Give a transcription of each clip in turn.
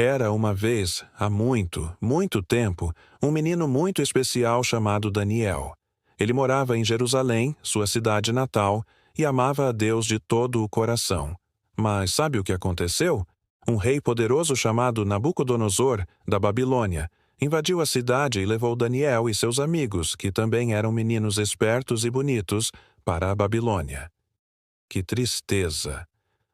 Era uma vez, há muito, muito tempo, um menino muito especial chamado Daniel. Ele morava em Jerusalém, sua cidade natal, e amava a Deus de todo o coração. Mas sabe o que aconteceu? Um rei poderoso chamado Nabucodonosor, da Babilônia, invadiu a cidade e levou Daniel e seus amigos, que também eram meninos espertos e bonitos, para a Babilônia. Que tristeza!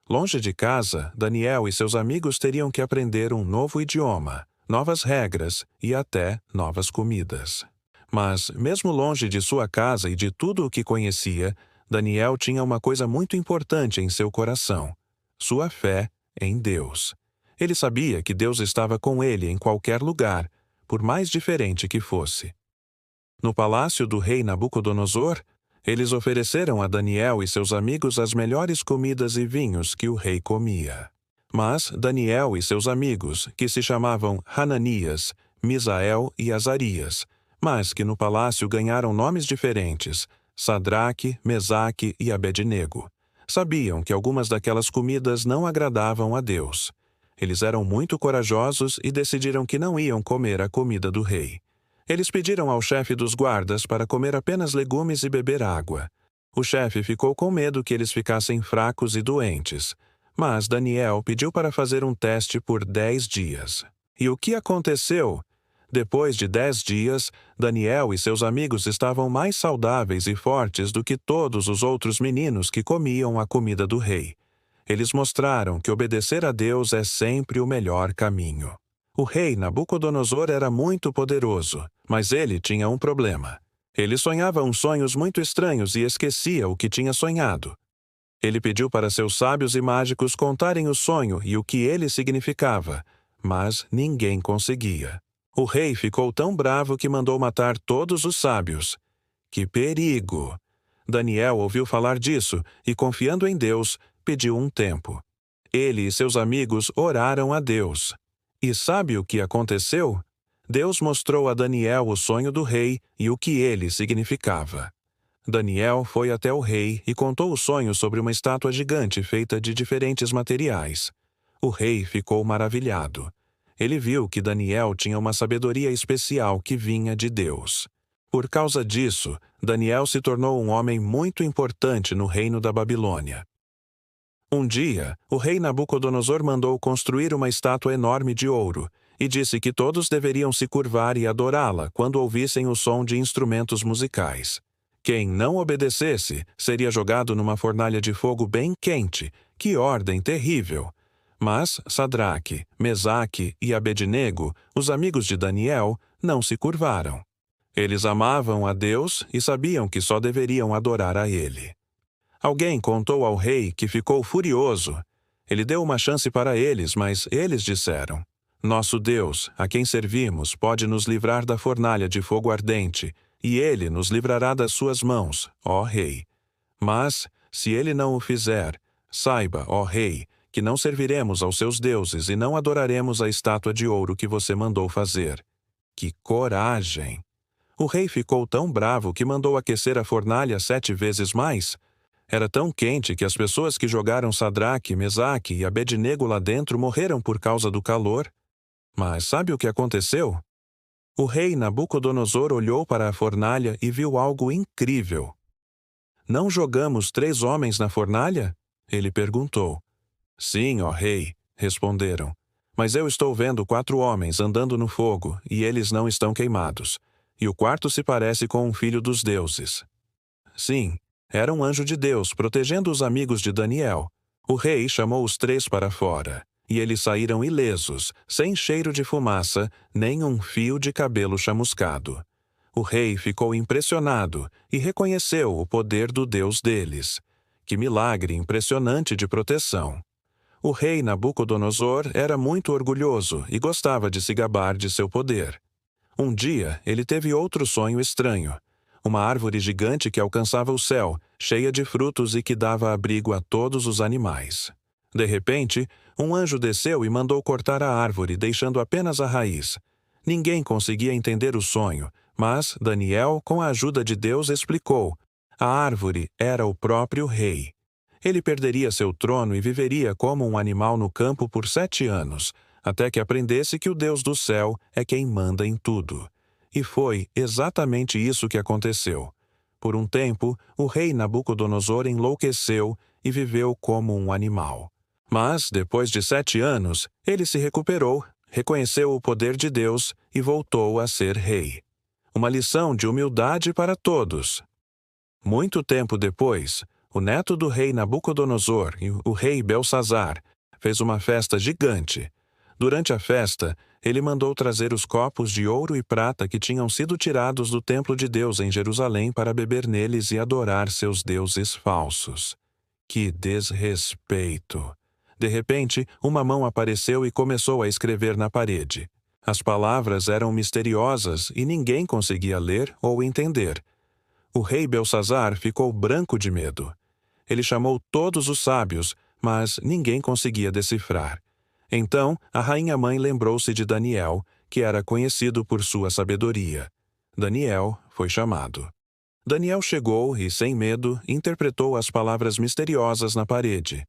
Longe de casa, Daniel e seus amigos teriam que aprender um novo idioma, novas regras e até novas comidas. Mas, mesmo longe de sua casa e de tudo o que conhecia, Daniel tinha uma coisa muito importante em seu coração: sua fé em Deus. Ele sabia que Deus estava com ele em qualquer lugar, por mais diferente que fosse. No palácio do rei Nabucodonosor, eles ofereceram a Daniel e seus amigos as melhores comidas e vinhos que o rei comia. Mas Daniel e seus amigos, que se chamavam Hananias, Misael e Azarias, mas que no palácio ganharam nomes diferentes, Sadraque, Mesaque e Abednego, sabiam que algumas daquelas comidas não agradavam a Deus. Eles eram muito corajosos e decidiram que não iam comer a comida do rei. Eles pediram ao chefe dos guardas para comer apenas legumes e beber água. O chefe ficou com medo que eles ficassem fracos e doentes, mas Daniel pediu para fazer um teste por 10 dias. E o que aconteceu? Depois de 10 dias, Daniel e seus amigos estavam mais saudáveis e fortes do que todos os outros meninos que comiam a comida do rei. Eles mostraram que obedecer a Deus é sempre o melhor caminho. O rei Nabucodonosor era muito poderoso, mas ele tinha um problema. Ele sonhava uns sonhos muito estranhos e esquecia o que tinha sonhado. Ele pediu para seus sábios e mágicos contarem o sonho e o que ele significava, mas ninguém conseguia. O rei ficou tão bravo que mandou matar todos os sábios. Que perigo! Daniel ouviu falar disso e, confiando em Deus, pediu um tempo. Ele e seus amigos oraram a Deus. E sabe o que aconteceu? Deus mostrou a Daniel o sonho do rei e o que ele significava. Daniel foi até o rei e contou o sonho sobre uma estátua gigante feita de diferentes materiais. O rei ficou maravilhado. Ele viu que Daniel tinha uma sabedoria especial que vinha de Deus. Por causa disso, Daniel se tornou um homem muito importante no reino da Babilônia. Um dia, o rei Nabucodonosor mandou construir uma estátua enorme de ouro e disse que todos deveriam se curvar e adorá-la quando ouvissem o som de instrumentos musicais. Quem não obedecesse seria jogado numa fornalha de fogo bem quente. Que ordem terrível! Mas Sadraque, Mesaque e Abednego, os amigos de Daniel, não se curvaram. Eles amavam a Deus e sabiam que só deveriam adorar a Ele. Alguém contou ao rei que ficou furioso. Ele deu uma chance para eles, mas eles disseram: Nosso Deus, a quem servimos, pode nos livrar da fornalha de fogo ardente, e Ele nos livrará das suas mãos, ó rei. Mas, se Ele não o fizer, saiba, ó rei, que não serviremos aos seus deuses e não adoraremos a estátua de ouro que você mandou fazer. Que coragem! O rei ficou tão bravo que mandou aquecer a fornalha 7 vezes mais. Era tão quente que as pessoas que jogaram Sadraque, Mesaque e Abednego lá dentro morreram por causa do calor. Mas sabe o que aconteceu? O rei Nabucodonosor olhou para a fornalha e viu algo incrível. Não jogamos 3 homens na fornalha? Ele perguntou. Sim, ó rei, responderam. Mas eu estou vendo 4 homens andando no fogo e eles não estão queimados. E o quarto se parece com um filho dos deuses. Sim. Era um anjo de Deus, protegendo os amigos de Daniel. O rei chamou os 3 para fora, e eles saíram ilesos, sem cheiro de fumaça, nem um fio de cabelo chamuscado. O rei ficou impressionado e reconheceu o poder do Deus deles. Que milagre impressionante de proteção! O rei Nabucodonosor era muito orgulhoso e gostava de se gabar de seu poder. Um dia, ele teve outro sonho estranho. Uma árvore gigante que alcançava o céu, cheia de frutos e que dava abrigo a todos os animais. De repente, um anjo desceu e mandou cortar a árvore, deixando apenas a raiz. Ninguém conseguia entender o sonho, mas Daniel, com a ajuda de Deus, explicou. A árvore era o próprio rei. Ele perderia seu trono e viveria como um animal no campo por 7 anos, até que aprendesse que o Deus do céu é quem manda em tudo. E foi exatamente isso que aconteceu. Por um tempo, o rei Nabucodonosor enlouqueceu e viveu como um animal. Mas, depois de 7 anos, ele se recuperou, reconheceu o poder de Deus e voltou a ser rei. Uma lição de humildade para todos. Muito tempo depois, o neto do rei Nabucodonosor, o rei Belsazar, fez uma festa gigante. Durante a festa, ele mandou trazer os copos de ouro e prata que tinham sido tirados do templo de Deus em Jerusalém para beber neles e adorar seus deuses falsos. Que desrespeito! De repente, uma mão apareceu e começou a escrever na parede. As palavras eram misteriosas e ninguém conseguia ler ou entender. O rei Belsazar ficou branco de medo. Ele chamou todos os sábios, mas ninguém conseguia decifrar. Então, a rainha-mãe lembrou-se de Daniel, que era conhecido por sua sabedoria. Daniel foi chamado. Daniel chegou e, sem medo, interpretou as palavras misteriosas na parede.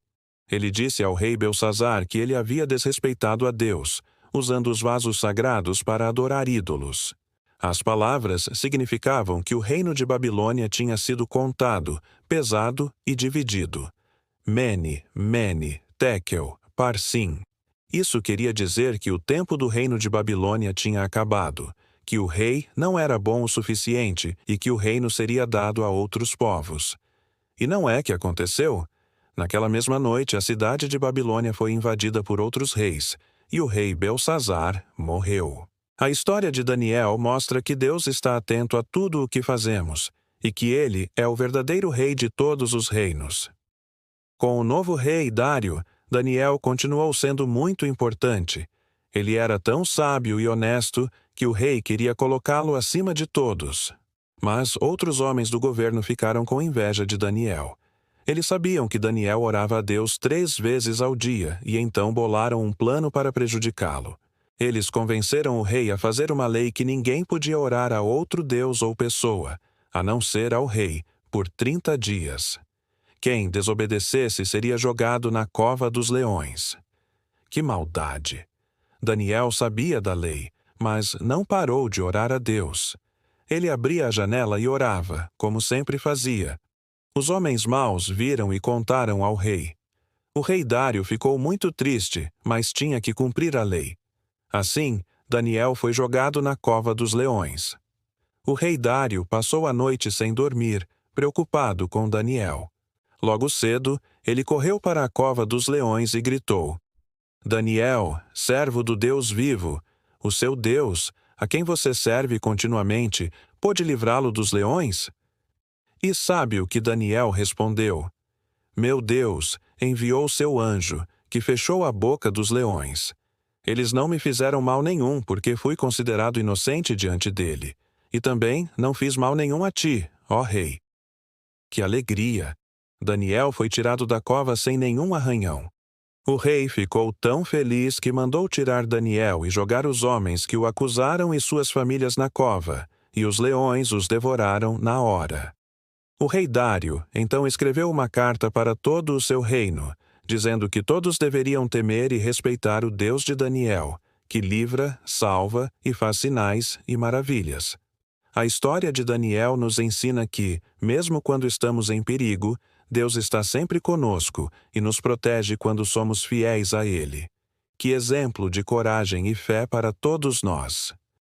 Ele disse ao rei Belsazar que ele havia desrespeitado a Deus, usando os vasos sagrados para adorar ídolos. As palavras significavam que o reino de Babilônia tinha sido contado, pesado e dividido. Mene, Mene, Tekel, Parsim. Isso queria dizer que o tempo do reino de Babilônia tinha acabado, que o rei não era bom o suficiente e que o reino seria dado a outros povos. E não é que aconteceu? Naquela mesma noite, a cidade de Babilônia foi invadida por outros reis, e o rei Belsazar morreu. A história de Daniel mostra que Deus está atento a tudo o que fazemos, e que ele é o verdadeiro rei de todos os reinos. Com o novo rei Dário, Daniel continuou sendo muito importante. Ele era tão sábio e honesto que o rei queria colocá-lo acima de todos. Mas outros homens do governo ficaram com inveja de Daniel. Eles sabiam que Daniel orava a Deus 3 vezes ao dia e então bolaram um plano para prejudicá-lo. Eles convenceram o rei a fazer uma lei que ninguém podia orar a outro deus ou pessoa, a não ser ao rei, por 30 dias. Quem desobedecesse seria jogado na cova dos leões. Que maldade! Daniel sabia da lei, mas não parou de orar a Deus. Ele abria a janela e orava, como sempre fazia. Os homens maus viram e contaram ao rei. O rei Dário ficou muito triste, mas tinha que cumprir a lei. Assim, Daniel foi jogado na cova dos leões. O rei Dário passou a noite sem dormir, preocupado com Daniel. Logo cedo, ele correu para a cova dos leões e gritou: Daniel, servo do Deus vivo, o seu Deus, a quem você serve continuamente, pôde livrá-lo dos leões? E sabe o que Daniel respondeu? Meu Deus enviou seu anjo, que fechou a boca dos leões. Eles não me fizeram mal nenhum, porque fui considerado inocente diante dele. E também não fiz mal nenhum a ti, ó rei. Que alegria! Daniel foi tirado da cova sem nenhum arranhão. O rei ficou tão feliz que mandou tirar Daniel e jogar os homens que o acusaram e suas famílias na cova, e os leões os devoraram na hora. O rei Dário então escreveu uma carta para todo o seu reino, dizendo que todos deveriam temer e respeitar o Deus de Daniel, que livra, salva e faz sinais e maravilhas. A história de Daniel nos ensina que, mesmo quando estamos em perigo, Deus está sempre conosco e nos protege quando somos fiéis a Ele. Que exemplo de coragem e fé para todos nós!